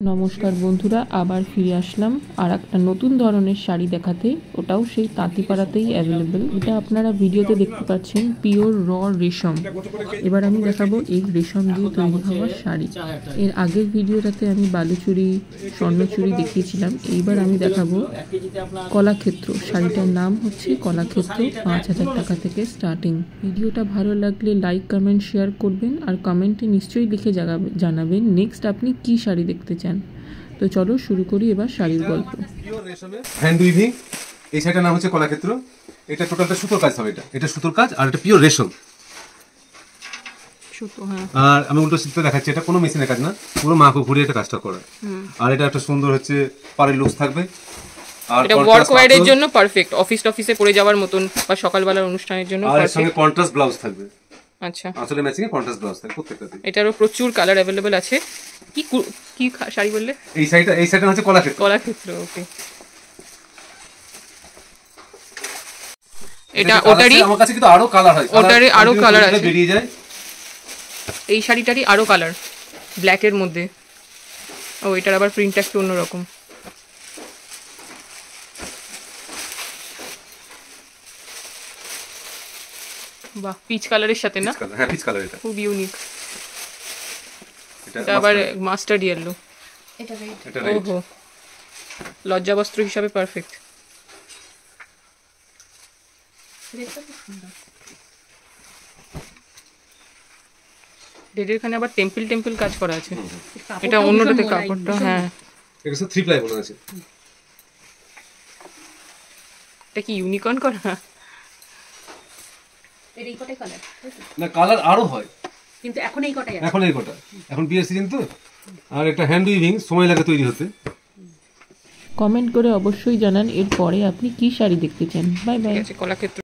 নমস্কার বন্ধুরা, আবার ফিরে আসলাম আর একটা নতুন ধরনের শাড়ি দেখাতে। ওটাও সেই তাঁতিপাড়াতেই অ্যাভেলেবেল। এটা আপনারা ভিডিওতে দেখতে পাচ্ছেন পিওর র রেশম। এবার আমি দেখাবো এই রেশম দিয়ে তৈরি হওয়া শাড়ি। এর আগের ভিডিওটাতে আমি বালুচুরি, স্বর্ণচুরি দেখিয়েছিলাম। এইবার আমি দেখাবো কলাক্ষেত্র। শাড়িটার নাম হচ্ছে কলাক্ষেত্র। 5,000 টাকা থেকে স্টার্টিং। ভিডিওটা ভালো লাগলে লাইক, কমেন্ট, শেয়ার করবেন আর কমেন্টে নিশ্চয়ই লিখে জানাবেন নেক্সট আপনি কি শাড়ি দেখতে চান। তো চলো শুরু করি এবার শাড়ির গল্প। হ্যান্ড উইভিং, এই শাড়িটার নাম হচ্ছে কলাক্ষেত্র। এটা টোটালটা সুতোর কাজ হবে। এটা সুতোর কাজ আর এটা পিওর রেশম সুতো। হ্যাঁ, আর আমি উল্টো সিদ্ধ দেখাচ্ছি। এটা কোনো মেশিনের কাজ না, পুরো মাকে ঘুরিয়ে এটা কাজটা করা। আর এটা একটা সুন্দর হচ্ছে পাড়ের লুজ থাকবে। আর এটা ওয়ার্ক ওয়্যারের জন্য পারফেক্ট, অফিসে পরে যাওয়ার মতন বা সকালবেলার অনুষ্ঠানের জন্য আর এর সঙ্গে কন্ট্রাস্ট ব্লাউজ থাকবে। আচ্ছা, আসলে ম্যাচিং এ কন্ট্রাস্ট ব্লাউজ থাকবে প্রত্যেকটাতে। এটারও প্রচুর কালার অ্যাভেলেবল আছে। কি কি শাড়ি বললে? এই শাড়িটা হচ্ছে কলাক্ষেত্র। কলাক্ষেত্র, ওকে। এটা ওটারই, আমার কাছে কিন্তু আরো কালার হয়, ওটারই আরো কালার আছে, বেরিয়ে যায়। এই শাড়িটারই আরো কালার ব্ল্যাকের মধ্যে। ও, এটার আবার প্রিন্টটা একটু অন্যরকম। বাহ, পিচ কালারের সাথে না? হ্যাঁ, পিচ কালার। এটা খুব ইউনিক। এটা আবার মাস্টার্ড ইয়েলো। এটা রাইট। ওহো, লজ্জাবস্ত্র হিসাবে পারফেক্ট। এখানে আবার টেম্পল কাজ করা আছে। এটা অন্যটাতে কাপড়টা, হ্যাঁ। এটা সব 3 প্লাই বোনা আছে। এটা কি ইউনিকর্ন করা? এর এই কটাই কালার না, কালার আরো হয়, কিন্তু এখন এই কটাই আছে। এখন এই কটা, এখন বিয়ের সিজন তো। আর একটা হ্যান্ড উইভিং, সময় লাগে তৈরি হতে। কমেন্ট করে অবশ্যই জানান এরপরে আপনি কি শাড়ি দেখতে চান। Bye bye. কলাক্ষেত্র।